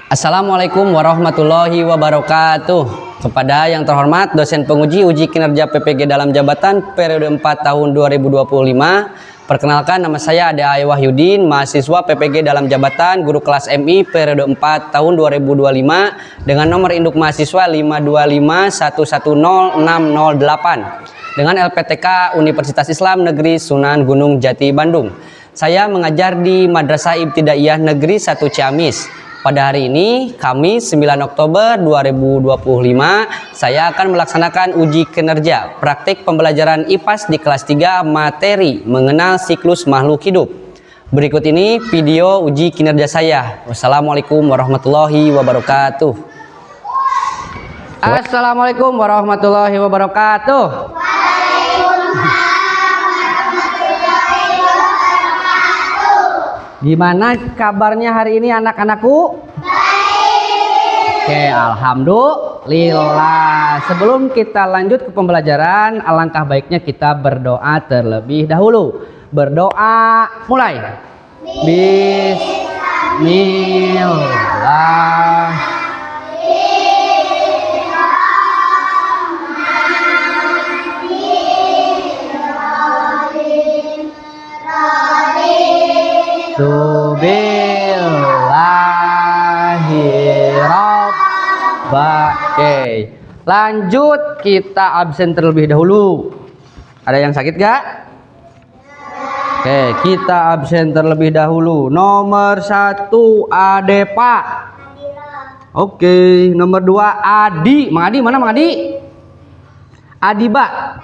Assalamualaikum warahmatullahi wabarakatuh. Kepada yang terhormat dosen penguji uji kinerja PPG dalam jabatan periode 4 tahun 2025. Perkenalkan, nama saya Ade Ae Wahyudin, mahasiswa PPG dalam jabatan guru kelas MI periode 4 tahun 2025 dengan nomor induk mahasiswa 525110608 dengan LPTK Universitas Islam Negeri Sunan Gunung Jati Bandung. Saya mengajar di Madrasah Ibtidaiyah Negeri 1 Ciamis. Pada hari ini, Kamis 9 Oktober 2025, saya akan melaksanakan uji kinerja praktik pembelajaran IPAS di kelas 3 materi mengenal siklus makhluk hidup. Berikut ini video uji kinerja saya. Wassalamualaikum warahmatullahi wabarakatuh. Assalamualaikum warahmatullahi wabarakatuh. Gimana kabarnya hari ini anak-anakku? Baik. Oke, alhamdulillah. Sebelum kita lanjut ke pembelajaran, alangkah baiknya kita berdoa terlebih dahulu. Berdoa, mulai. Bismillah. Oke, lanjut kita absen terlebih dahulu. Ada yang sakit gak? Oke, kita absen terlebih dahulu. Nomor 1 Adepa. Oke, nomor 2 Adi. Mang Adi mana Mang Adi? Adiba.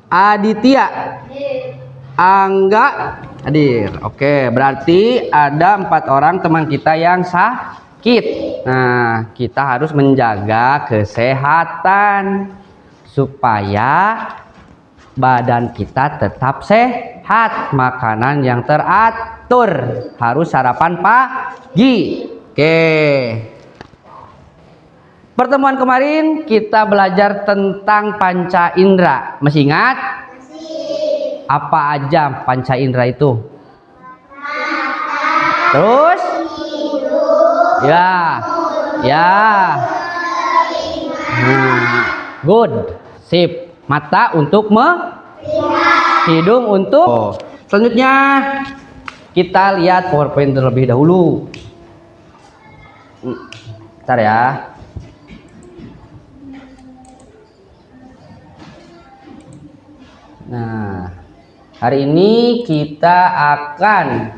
Aditya. Angga. Hadir. Oke, berarti ada 4 orang teman kita yang sakit. Nah, kita harus menjaga kesehatan supaya badan kita tetap sehat. Makanan yang teratur, harus sarapan pagi. Oke. Pertemuan kemarin kita belajar tentang panca indera. Masih ingat? Apa aja panca indera itu? Terus? Ya. Good. Sip. Mata untuk hidung untuk. Selanjutnya kita lihat PowerPoint terlebih dahulu. Bentar ya. Nah, hari ini kita akan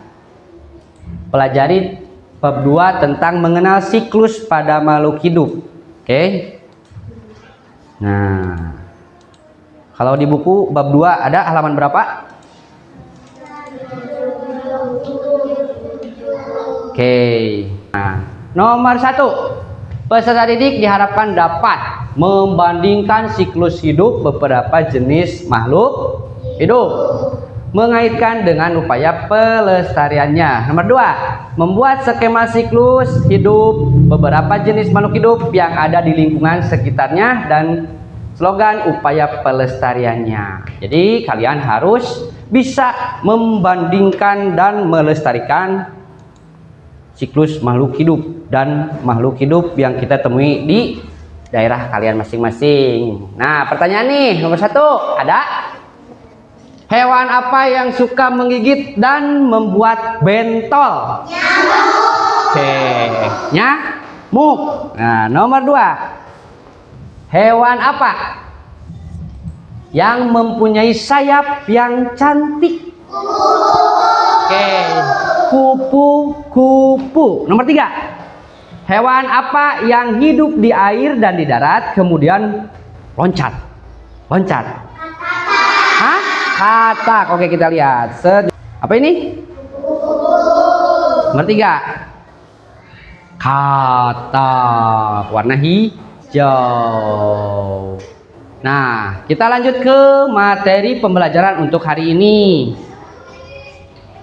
pelajari bab 2 tentang mengenal siklus pada makhluk hidup. Oke. Nah, kalau di buku bab 2 ada halaman berapa? Oke. Nah, nomor 1. Peserta didik diharapkan dapat membandingkan siklus hidup beberapa jenis makhluk hidup, mengaitkan dengan upaya pelestariannya. Nomor 2, membuat skema siklus hidup beberapa jenis makhluk hidup yang ada di lingkungan sekitarnya dan slogan upaya pelestariannya. Jadi kalian harus bisa membandingkan dan melestarikan siklus makhluk hidup dan makhluk hidup yang kita temui di daerah kalian masing-masing. Nah, pertanyaan nih, nomor 1, ada hewan apa yang suka menggigit dan membuat bentol? Nyamuk. Oke, nyamuk. Nah, nomor 2, hewan apa yang mempunyai sayap yang cantik? Oke, kupu-kupu. Nomor 3, hewan apa yang hidup di air dan di darat kemudian loncat? Hah? Katak. Oke, kita lihat. Apa ini? Nomor 3, katak. Warna hijau. Nah, kita lanjut ke materi pembelajaran untuk hari ini.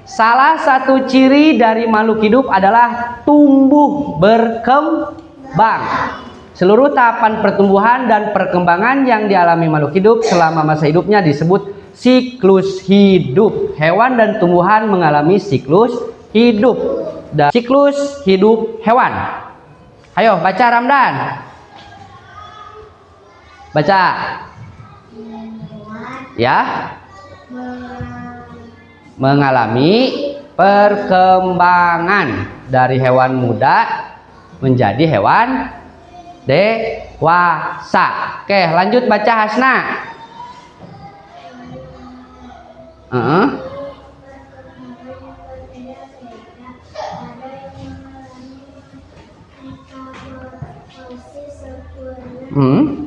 Salah satu ciri dari makhluk hidup adalah tumbuh berkembang. Seluruh tahapan pertumbuhan dan perkembangan yang dialami makhluk hidup selama masa hidupnya disebut siklus hidup. Hewan dan tumbuhan mengalami siklus hidup. dan siklus hidup hewan. Ayo baca Ramdan. Baca. Ya. Mengalami perkembangan dari hewan muda menjadi hewan dewasa. Oke, lanjut baca Hasna.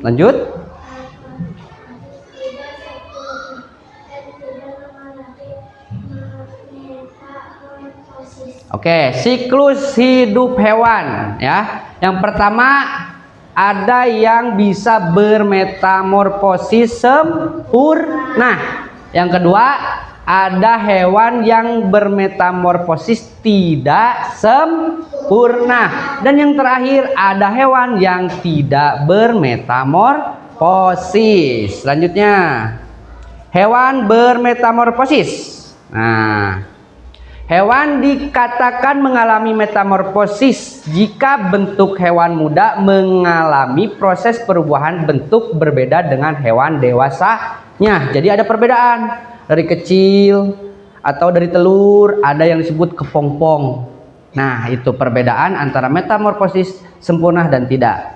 Lanjut. Oke, siklus hidup hewan ya. Yang pertama ada yang bisa bermetamorfosis sempurna. Yang kedua ada hewan yang bermetamorfosis tidak sempurna. Dan yang terakhir ada hewan yang tidak bermetamorfosis. Selanjutnya hewan bermetamorfosis. Nah, hewan dikatakan mengalami metamorfosis jika bentuk hewan muda mengalami proses perubahan bentuk berbeda dengan hewan dewasanya. Jadi ada perbedaan dari kecil atau dari telur, ada yang disebut kepompong. Nah, itu perbedaan antara metamorfosis sempurna dan tidak.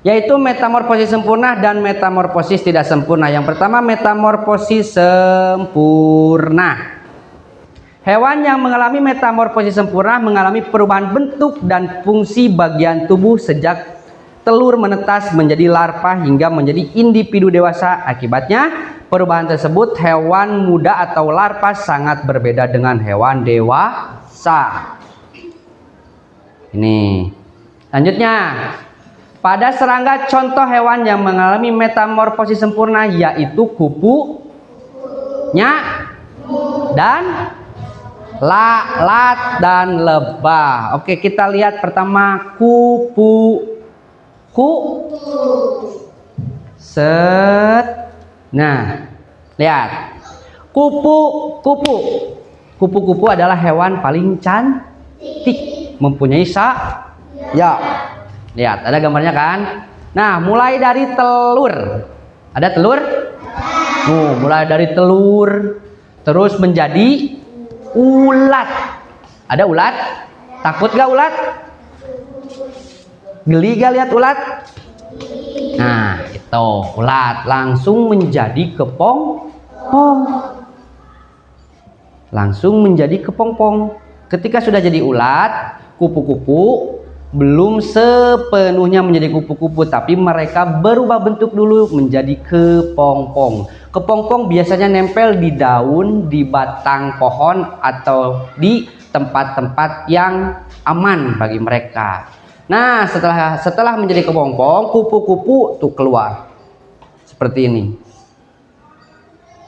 Yaitu metamorfosis sempurna dan metamorfosis tidak sempurna. Yang pertama metamorfosis sempurna. Hewan yang mengalami metamorfosis sempurna mengalami perubahan bentuk dan fungsi bagian tubuh sejak telur menetas menjadi larva hingga menjadi individu dewasa. Akibatnya, perubahan tersebut hewan muda atau larva sangat berbeda dengan hewan dewasa. Ini. Selanjutnya, pada serangga contoh hewan yang mengalami metamorfosis sempurna yaitu kupunya dan lalat dan lebah. Oke, kita lihat pertama set. Nah, lihat kupu-kupu adalah hewan paling cantik, mempunyai ya. Lihat, ada gambarnya kan? Nah, mulai dari telur. Ada telur? Mulai dari telur terus menjadi ulat. Ada ulat? Takut gak ulat? Geli gak lihat ulat? Nah, itu ulat langsung menjadi kepompong. Langsung menjadi kepompong. Ketika sudah jadi ulat, kupu-kupu belum sepenuhnya menjadi kupu-kupu, tapi mereka berubah bentuk dulu menjadi kepompong. Kepompong biasanya nempel di daun, di batang pohon, atau di tempat-tempat yang aman bagi mereka. Nah, setelah menjadi kepompong, kupu-kupu tuh keluar seperti ini.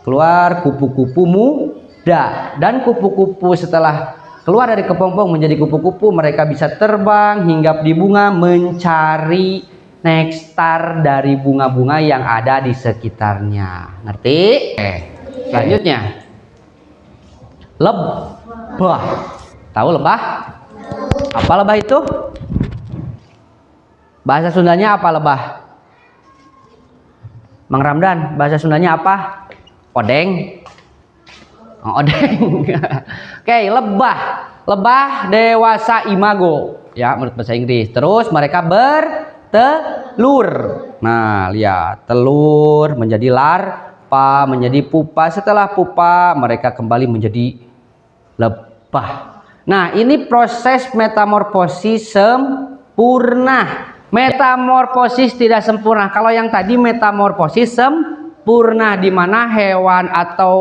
Keluar kupu-kupu muda, dan kupu-kupu setelah keluar dari kepompong menjadi kupu-kupu, mereka bisa terbang hinggap di bunga mencari nektar dari bunga-bunga yang ada di sekitarnya. Ngerti? Selanjutnya, lebah. Tahu lebah? Apa lebah itu? Bahasa Sundanya apa lebah? Mang Ramdan, bahasa Sundanya apa? Odeng. Odeng. Oke, lebah. Lebah dewasa imago ya menurut bahasa Inggris. Terus mereka bertelur. Nah, lihat, telur menjadi larva, menjadi pupa. Setelah pupa mereka kembali menjadi lebah. Nah, ini proses metamorfosis sempurna. Metamorfosis tidak sempurna. Kalau yang tadi metamorfosis sempurna, di mana hewan atau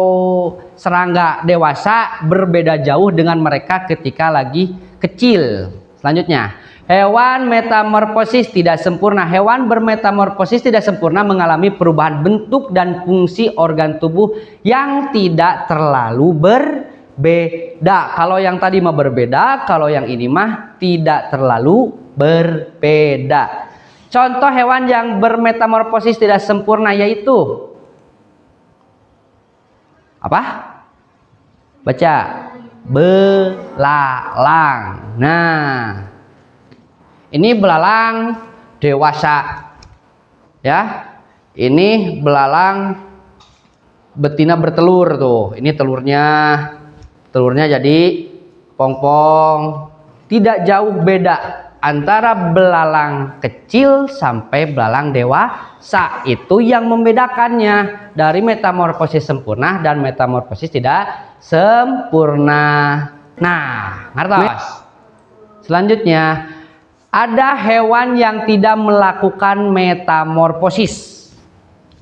serangga dewasa berbeda jauh dengan mereka ketika lagi kecil. Selanjutnya, hewan metamorfosis tidak sempurna. Hewan bermetamorfosis tidak sempurna mengalami perubahan bentuk dan fungsi organ tubuh yang tidak terlalu berbeda. Kalau yang tadi mah berbeda, kalau yang ini mah tidak terlalu berbeda. Contoh hewan yang bermetamorfosis tidak sempurna yaitu apa? Baca. belalang. Nah, ini belalang dewasa. Ya. Ini belalang betina bertelur tuh. Ini telurnya. Telurnya jadi pong-pong. Tidak jauh beda antara belalang kecil sampai belalang dewasa. Itu yang membedakannya dari metamorfosis sempurna dan metamorfosis tidak sempurna. Nah, ngertos? Selanjutnya, ada hewan yang tidak melakukan metamorfosis.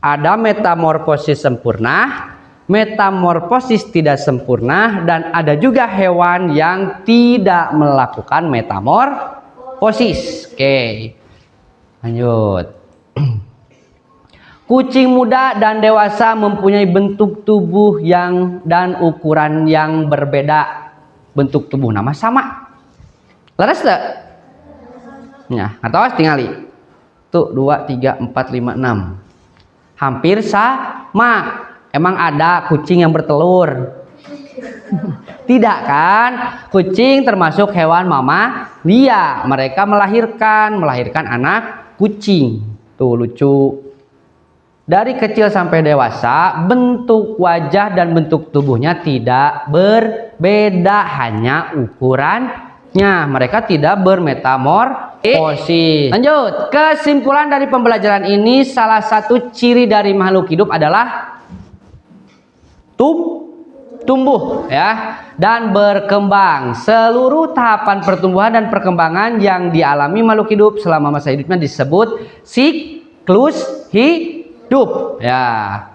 Ada metamorfosis sempurna, metamorfosis tidak sempurna, dan ada juga hewan yang tidak melakukan metamorfosis. Oke, lanjut. Kucing muda dan dewasa mempunyai bentuk tubuh dan ukuran yang berbeda. Bentuk tubuh nama sama. Laras tak? Nah, atau tinggali. Tuh 2, 3, 4, 5, 6. Hampir sama. Emang ada kucing yang bertelur? Tidak kan? Kucing termasuk hewan mamalia. Mereka melahirkan anak kucing. Tuh lucu. Dari kecil sampai dewasa, bentuk wajah dan bentuk tubuhnya tidak berbeda, hanya ukurannya. Mereka tidak bermetamorfosis. Lanjut, kesimpulan dari pembelajaran ini, salah satu ciri dari makhluk hidup adalah tumbuh ya dan berkembang. Seluruh tahapan pertumbuhan dan perkembangan yang dialami makhluk hidup selama masa hidupnya disebut siklus hidup ya.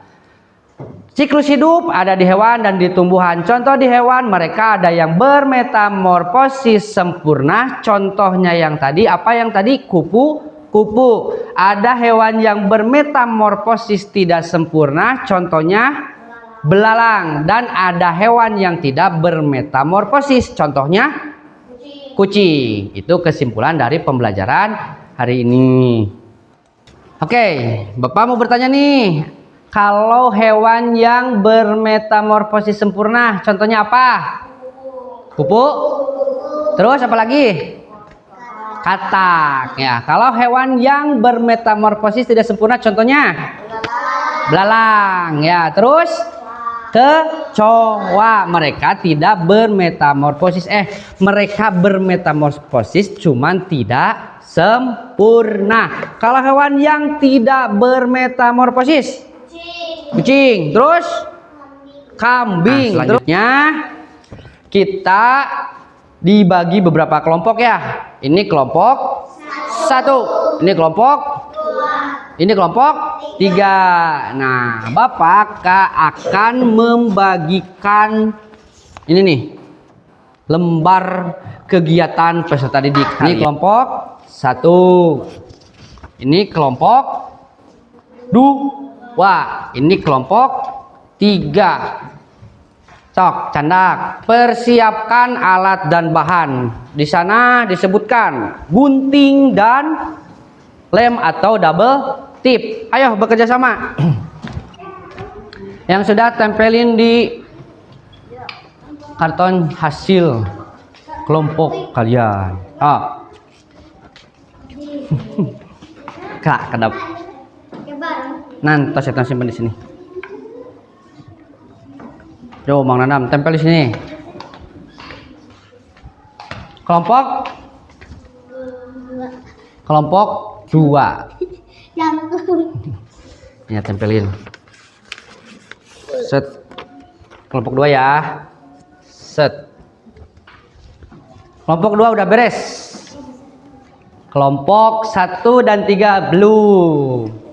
Siklus hidup ada di hewan dan di tumbuhan. Contoh di hewan, mereka ada yang bermetamorfosis sempurna. Contohnya yang tadi, apa yang tadi? Kupu-kupu. Ada hewan yang bermetamorfosis tidak sempurna. Contohnya belalang. Dan ada hewan yang tidak bermetamorfosis. Contohnya kucing. Itu kesimpulan dari pembelajaran hari ini. Oke, Bapak mau bertanya nih. Kalau hewan yang bermetamorfosis sempurna, contohnya apa? Kupu. Terus apa lagi? Katak. Ya, kalau hewan yang bermetamorfosis tidak sempurna, contohnya belalang. Ya, terus kecoa. Mereka tidak bermetamorfosis. Mereka bermetamorfosis, cuman tidak sempurna. Kalau hewan yang tidak bermetamorfosis, kucing, terus kambing. Nah, selanjutnya kita dibagi beberapa kelompok ya. Ini kelompok 1, ini kelompok 2, ini kelompok 3. Nah, Bapak akan membagikan ini nih, lembar kegiatan peserta didik. Ini kelompok 1, ini kelompok 2. Wah, ini kelompok 3. Sok, candak. Persiapkan alat dan bahan. Di sana disebutkan gunting dan lem atau double tip. Ayo bekerja sama. Yang sudah tempelin di karton hasil kelompok kalian. Kak, kedap. Nanti saya simpan di sini. Yo, Mang Nanam, tempel di sini. Kelompok 2. Ya, tempelin. Set. Kelompok 2 ya. Set. Kelompok 2 udah beres. Kelompok 1 dan 3 belum.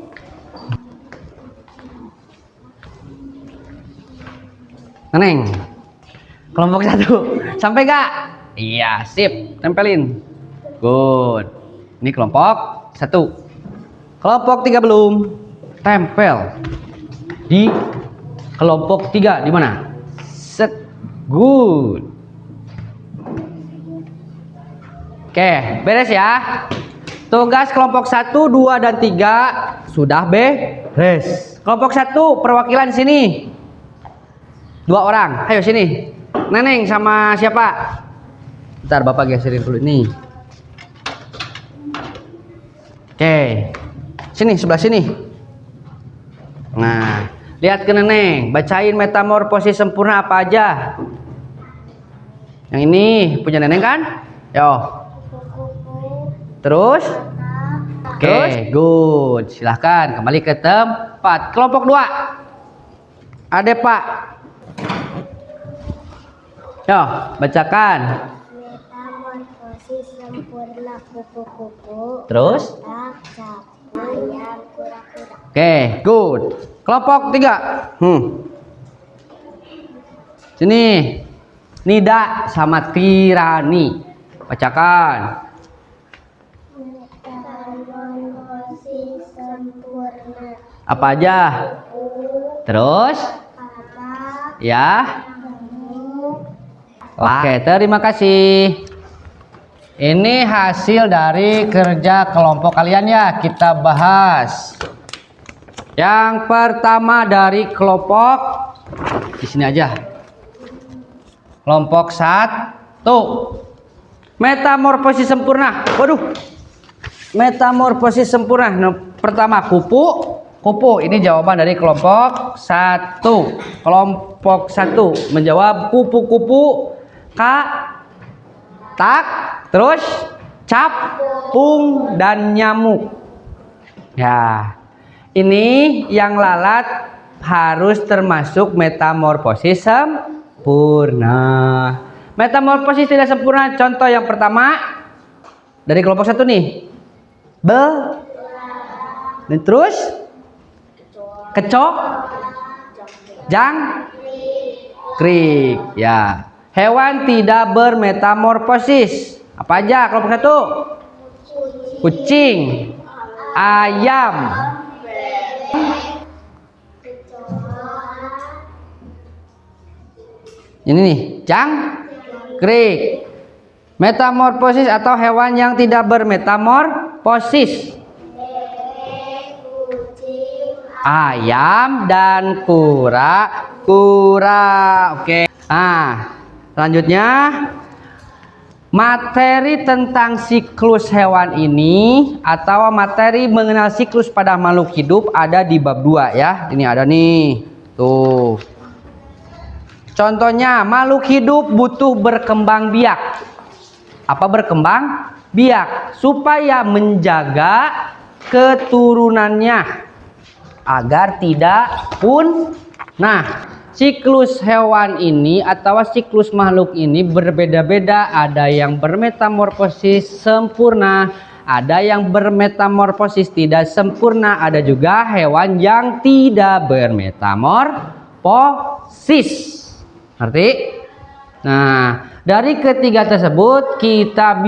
Neng, kelompok 1 sampai gak? Iya, sip, tempelin. Good. Ini kelompok 1. Kelompok 3 belum. Tempel di kelompok 3 di mana? Set. Good. Oke, beres ya. Tugas kelompok 1, 2 dan 3 sudah beres. Kelompok 1 perwakilan sini. 2 orang, ayo sini. Neneng sama siapa? Ntar Bapak geserin dulu nih. Oke. Sini, sebelah sini. Nah, lihat ke Neneng, bacain metamorfosis sempurna apa aja. Yang ini punya Neneng kan? Yo. Terus? Oke, good. Silahkan kembali ke tempat. Kelompok 2. Ada Pak. Yo, bacakan. Metamorfosis sempurna kupu-kupu. Terus? Ayam kura-kura. Oke, good. Kelompok 3. Sini. Nida sama Tirani. Bacakan. Metamorfosis sempurna. Apa aja? Terus? Ya. Oke, terima kasih. Ini hasil dari kerja kelompok kalian ya, kita bahas. Yang pertama dari kelompok di sini aja. Kelompok 1. Metamorfosis sempurna. Waduh. Metamorfosis sempurna. Nah, pertama kupu. Kupu ini jawaban dari kelompok 1. Kelompok 1 menjawab kupu-kupu, tak, terus capung dan nyamuk. Ya, ini yang lalat harus termasuk metamorfosis sempurna. Metamorfosis tidak sempurna. Contoh yang pertama dari kelompok 1 nih. Dan terus kecok, jangkrik. Ya. Hewan tidak bermetamorfosis. Apa aja kelompok 1? Kucing, ayam, ini nih, jangkrik. Metamorfosis atau hewan yang tidak bermetamorfosis. Ayam dan kura-kura. Oke. Nah, selanjutnya materi tentang siklus hewan ini atau materi mengenal siklus pada makhluk hidup ada di bab 2 ya. Ini ada nih. Tuh. Contohnya, makhluk hidup butuh berkembang biak. Apa berkembang biak? Supaya menjaga keturunannya agar tidak punah. Siklus hewan ini atau siklus makhluk ini berbeda-beda. Ada yang bermetamorfosis sempurna, ada yang bermetamorfosis tidak sempurna, ada juga hewan yang tidak bermetamorfosis. Ngerti? Nah, dari ketiga tersebut kita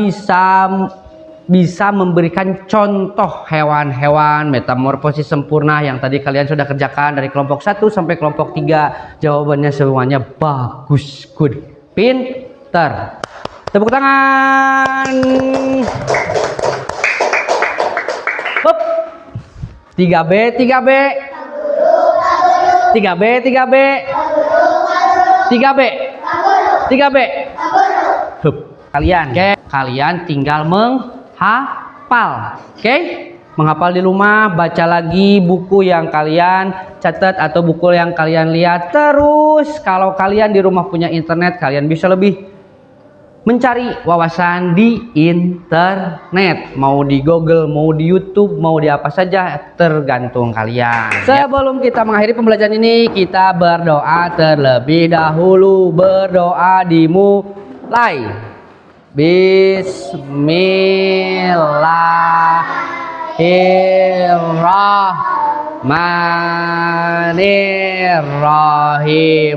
bisa memberikan contoh hewan-hewan metamorfosis sempurna yang tadi kalian sudah kerjakan dari kelompok 1 sampai kelompok 3. Jawabannya semuanya bagus, good, pinter. Tepuk tangan. Hup. 3B, 3B. 3B, 3B. 3B. 3B. Hup. Kalian tinggal menghafal. Oke? Menghafal di rumah, baca lagi buku yang kalian catat atau buku yang kalian lihat. Terus kalau kalian di rumah punya internet, kalian bisa lebih mencari wawasan di internet. Mau di Google, mau di YouTube, mau di apa saja, tergantung kalian. Sebelum kita mengakhiri pembelajaran ini, kita berdoa terlebih dahulu. Berdoa dimulai. Bismillahirrahmanirrahim.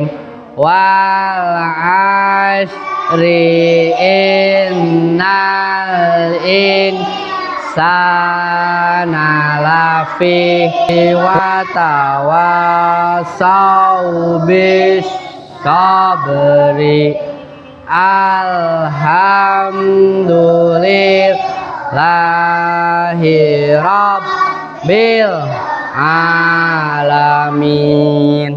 Wal 'asri innal insana lafi wa tawassaw bis sabri. Alhamdulillahi rabbil alamin.